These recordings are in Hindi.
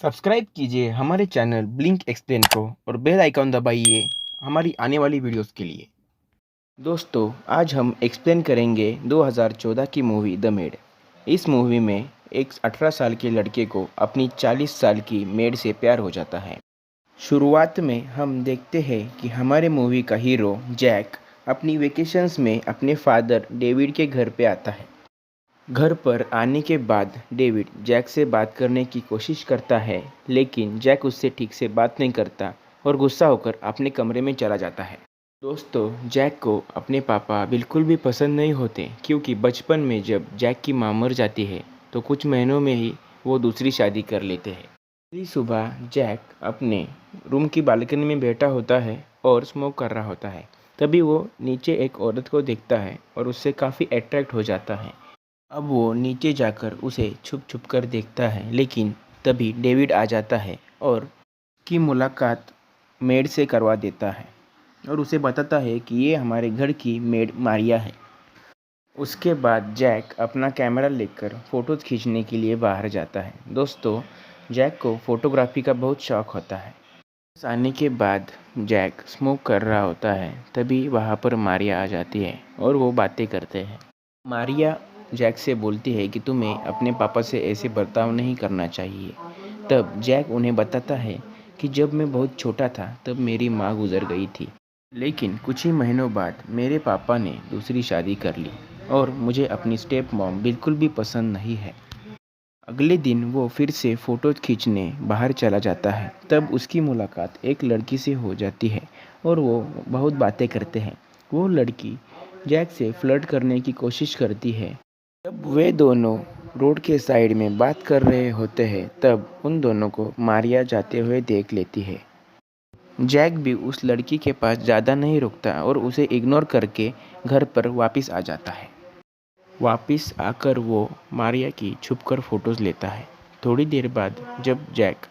सब्सक्राइब कीजिए हमारे चैनल ब्लिंक एक्सप्लेन को और बेल आइकॉन दबाइए हमारी आने वाली वीडियोस के लिए। दोस्तों, आज हम एक्सप्लेन करेंगे 2014 की मूवी द मेड। इस मूवी में एक 18 साल के लड़के को अपनी 40 साल की मेड से प्यार हो जाता है। शुरुआत में हम देखते हैं कि हमारे मूवी का हीरो जैक अपनी वेकेशंस में अपने फादर डेविड के घर पे आता है। घर पर आने के बाद डेविड जैक से बात करने की कोशिश करता है, लेकिन जैक उससे ठीक से बात नहीं करता और गुस्सा होकर अपने कमरे में चला जाता है। दोस्तों, जैक को अपने पापा बिल्कुल भी पसंद नहीं होते, क्योंकि बचपन में जब जैक की माँ मर जाती है तो कुछ महीनों में ही वो दूसरी शादी कर लेते हैं। अगली सुबह जैक अपने रूम की बालकनी में बैठा होता है और स्मोक कर रहा होता है। तभी वो नीचे एक औरत को देखता है और उससे काफ़ी अट्रैक्ट हो जाता है। अब वो नीचे जाकर उसे छुप छुप कर देखता है, लेकिन तभी डेविड आ जाता है और की मुलाकात मेड से करवा देता है और उसे बताता है कि ये हमारे घर की मेड मारिया है। उसके बाद जैक अपना कैमरा लेकर फ़ोटोज़ खींचने के लिए बाहर जाता है। दोस्तों, जैक को फ़ोटोग्राफी का बहुत शौक़ होता है। आने के बाद जैक स्मोक कर रहा होता है, तभी वहाँ पर मारिया आ जाती है और वो बातें करते हैं। मारिया जैक से बोलती है कि तुम्हें अपने पापा से ऐसे बर्ताव नहीं करना चाहिए। तब जैक उन्हें बताता है कि जब मैं बहुत छोटा था तब मेरी माँ गुजर गई थी, लेकिन कुछ ही महीनों बाद मेरे पापा ने दूसरी शादी कर ली और मुझे अपनी स्टेप मॉम बिल्कुल भी पसंद नहीं है। अगले दिन वो फिर से फ़ोटो खींचने बाहर चला जाता है। तब उसकी मुलाकात एक लड़की से हो जाती है और वो बहुत बातें करते हैं। वो लड़की जैक से फ्लर्ट करने की कोशिश करती है। जब वे दोनों रोड के साइड में बात कर रहे होते हैं, तब उन दोनों को मारिया जाते हुए देख लेती है। जैक भी उस लड़की के पास ज़्यादा नहीं रुकता और उसे इग्नोर करके घर पर वापस आ जाता है। वापस आकर वो मारिया की छुपकर फ़ोटोज़ लेता है। थोड़ी देर बाद जब जैक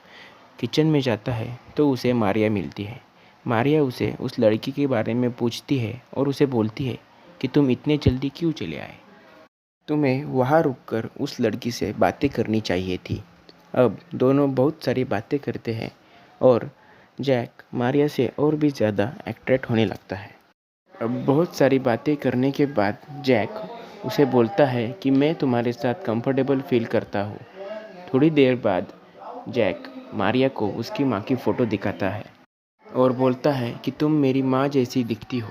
किचन में जाता है तो उसे मारिया मिलती है। मारिया उसे उस लड़की के बारे में पूछती है और उसे बोलती है कि तुम इतने जल्दी क्यों चले आए? तुम्हें वहाँ रुककर उस लड़की से बातें करनी चाहिए थी। अब दोनों बहुत सारी बातें करते हैं और जैक मारिया से और भी ज़्यादा अट्रैक्ट होने लगता है। अब बहुत सारी बातें करने के बाद जैक उसे बोलता है कि मैं तुम्हारे साथ कंफर्टेबल फील करता हूँ। थोड़ी देर बाद जैक मारिया को उसकी माँ की फ़ोटो दिखाता है और बोलता है कि तुम मेरी माँ जैसी दिखती हो।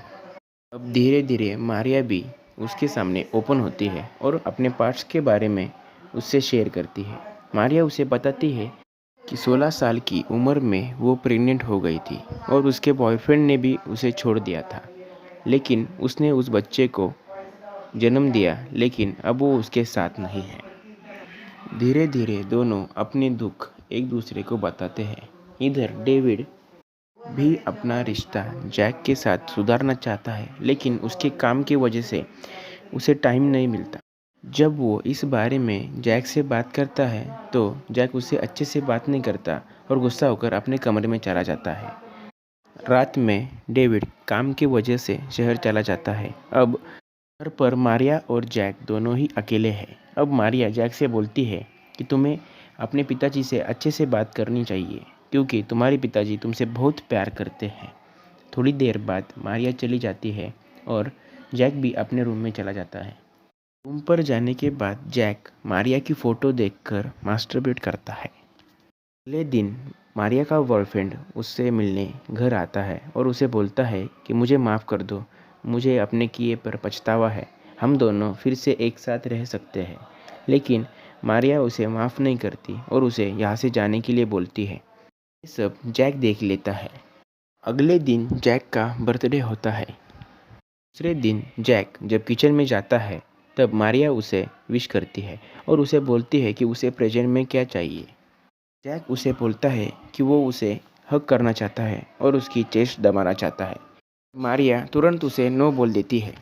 अब धीरे धीरे मारिया भी उसके सामने ओपन होती है और अपने पार्ट्स के बारे में उससे शेयर करती है। मारिया उसे बताती है कि 16 साल की उम्र में वो प्रेग्नेंट हो गई थी और उसके बॉयफ्रेंड ने भी उसे छोड़ दिया था, लेकिन उसने उस बच्चे को जन्म दिया, लेकिन अब वो उसके साथ नहीं है। धीरे धीरे दोनों अपने दुख एक दूसरे को बताते हैं। इधर डेविड भी अपना रिश्ता जैक के साथ सुधारना चाहता है, लेकिन उसके काम की वजह से उसे टाइम नहीं मिलता। जब वो इस बारे में जैक से बात करता है तो जैक उससे अच्छे से बात नहीं करता और गुस्सा होकर अपने कमरे में चला जाता है। रात में डेविड काम की वजह से शहर चला जाता है। अब घर पर मारिया और जैक दोनों ही अकेले हैं। अब मारिया जैक से बोलती है कि तुम्हें अपने पिताजी से अच्छे से बात करनी चाहिए, क्योंकि तुम्हारे पिताजी तुमसे बहुत प्यार करते हैं। थोड़ी देर बाद मारिया चली जाती है और जैक भी अपने रूम में चला जाता है। रूम पर जाने के बाद जैक मारिया की फ़ोटो देखकर मास्टरबेट करता है। अगले दिन मारिया का बॉयफ्रेंड उससे मिलने घर आता है और उसे बोलता है कि मुझे माफ़ कर दो, मुझे अपने किए पर पछतावा है, हम दोनों फिर से एक साथ रह सकते हैं। लेकिन मारिया उसे माफ़ नहीं करती और उसे यहाँ से जाने के लिए बोलती है। ये सब जैक देख लेता है। अगले दिन जैक का बर्थडे होता है। दूसरे दिन जैक जब किचन में जाता है तब मारिया उसे विश करती है और उसे बोलती है कि उसे प्रेजेंट में क्या चाहिए। जैक उसे बोलता है कि वो उसे हग करना चाहता है और उसकी चेस्ट दबाना चाहता है। मारिया तुरंत उसे नो बोल देती है।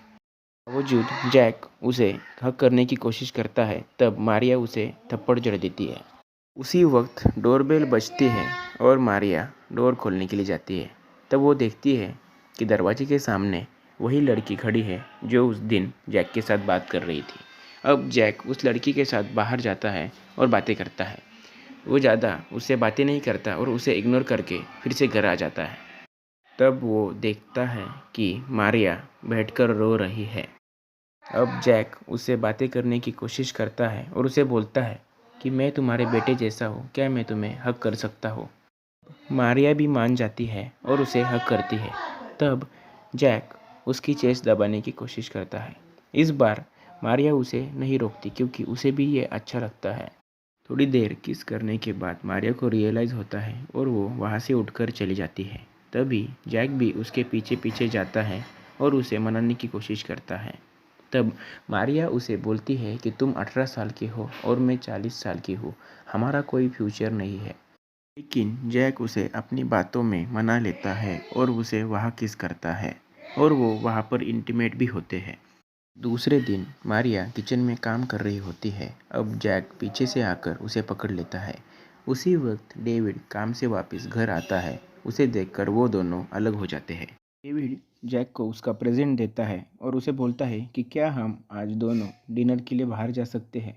बावजूद जैक उसे हग करने की कोशिश करता है, तब मारिया उसे थप्पड़ जड़ देती है। उसी वक्त डोरबेल बजती है और मारिया डोर खोलने के लिए जाती है। तब वो देखती है कि दरवाजे के सामने वही लड़की खड़ी है जो उस दिन जैक के साथ बात कर रही थी। अब जैक उस लड़की के साथ बाहर जाता है और बातें करता है। वो ज़्यादा उससे बातें नहीं करता और उसे इग्नोर करके फिर से घर आ जाता है। तब वो देखता है कि मारिया बैठकर रो रही है। अब जैक उससे बातें करने की कोशिश करता है और उसे बोलता है कि मैं तुम्हारे बेटे जैसा हूँ, क्या मैं तुम्हें हक कर सकता हूँ। मारिया भी मान जाती है और उसे हक करती है। तब जैक उसकी चेस्ट दबाने की कोशिश करता है। इस बार मारिया उसे नहीं रोकती क्योंकि उसे भी ये अच्छा लगता है। थोड़ी देर किस करने के बाद मारिया को रियलाइज़ होता है और वो वहाँ से उठकर चली जाती है। तभी जैक भी उसके पीछे पीछे जाता है और उसे मनाने की कोशिश करता है। तब मारिया उसे बोलती है कि तुम 18 साल की हो और मैं 40 साल की हूँ, हमारा कोई फ्यूचर नहीं है। लेकिन जैक उसे अपनी बातों में मना लेता है और उसे वहाँ किस करता है और वो वहाँ पर इंटीमेट भी होते हैं। दूसरे दिन मारिया किचन में काम कर रही होती है। अब जैक पीछे से आकर उसे पकड़ लेता है। उसी वक्त डेविड काम से वापस घर आता है। उसे देखकर वो दोनों अलग हो जाते हैं। डेविड जैक को उसका प्रेजेंट देता है और उसे बोलता है कि क्या हम आज दोनों डिनर के लिए बाहर जा सकते हैं।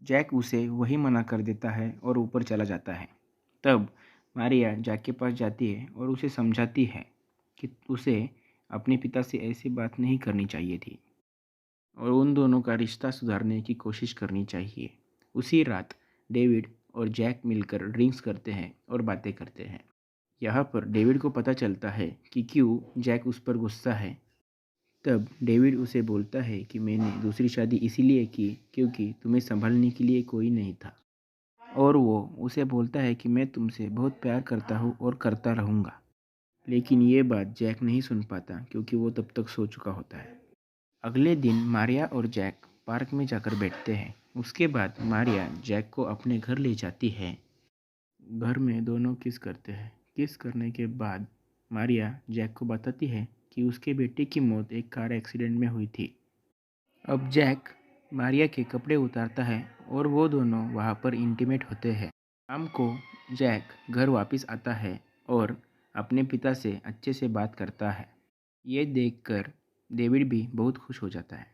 जैक उसे वही मना कर देता है और ऊपर चला जाता है। तब मारिया जैक के पास जाती है और उसे समझाती है कि उसे अपने पिता से ऐसी बात नहीं करनी चाहिए थी और उन दोनों का रिश्ता सुधारने की कोशिश करनी चाहिए। उसी रात डेविड और जैक मिलकर ड्रिंक्स करते हैं और बातें करते हैं। यहाँ पर डेविड को पता चलता है कि क्यों जैक उस पर गुस्सा है। तब डेविड उसे बोलता है कि मैंने दूसरी शादी इसीलिए की क्योंकि तुम्हें संभालने के लिए कोई नहीं था, और वो उसे बोलता है कि मैं तुमसे बहुत प्यार करता हूँ और करता रहूँगा। लेकिन ये बात जैक नहीं सुन पाता क्योंकि वो तब तक सो चुका होता है। अगले दिन मारिया और जैक पार्क में जाकर बैठते हैं। उसके बाद मारिया जैक को अपने घर ले जाती है। घर में दोनों किस करते हैं। किस करने के बाद मारिया जैक को बताती है कि उसके बेटे की मौत एक कार एक्सीडेंट में हुई थी। अब जैक मारिया के कपड़े उतारता है और वो दोनों वहाँ पर इंटीमेट होते हैं। शाम को जैक घर वापस आता है और अपने पिता से अच्छे से बात करता है। ये देखकर डेविड भी बहुत खुश हो जाता है।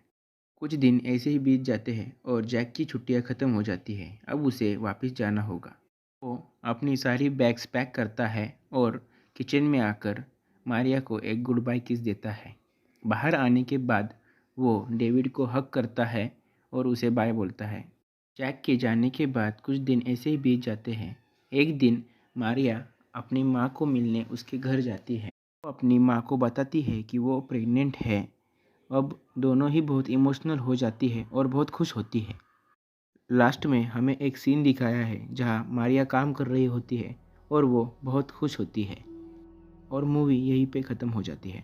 कुछ दिन ऐसे ही बीत जाते हैं और जैक की छुट्टियां ख़त्म हो जाती हैं। अब उसे वापस जाना होगा। वो अपनी सारी बैग्स पैक करता है और किचन में आकर मारिया को एक गुड बाय किस देता है। बाहर आने के बाद वो डेविड को हक करता है और उसे बाय बोलता है। जैक के जाने के बाद कुछ दिन ऐसे ही बीत जाते हैं। एक दिन मारिया अपनी माँ को मिलने उसके घर जाती है। वो अपनी माँ को बताती है कि वो प्रेग्नेंट है। अब दोनों ही बहुत इमोशनल हो जाती है और बहुत खुश होती है। लास्ट में हमें एक सीन दिखाया है जहाँ मारिया काम कर रही होती है और वो बहुत खुश होती है और मूवी यहीं पे ख़त्म हो जाती है।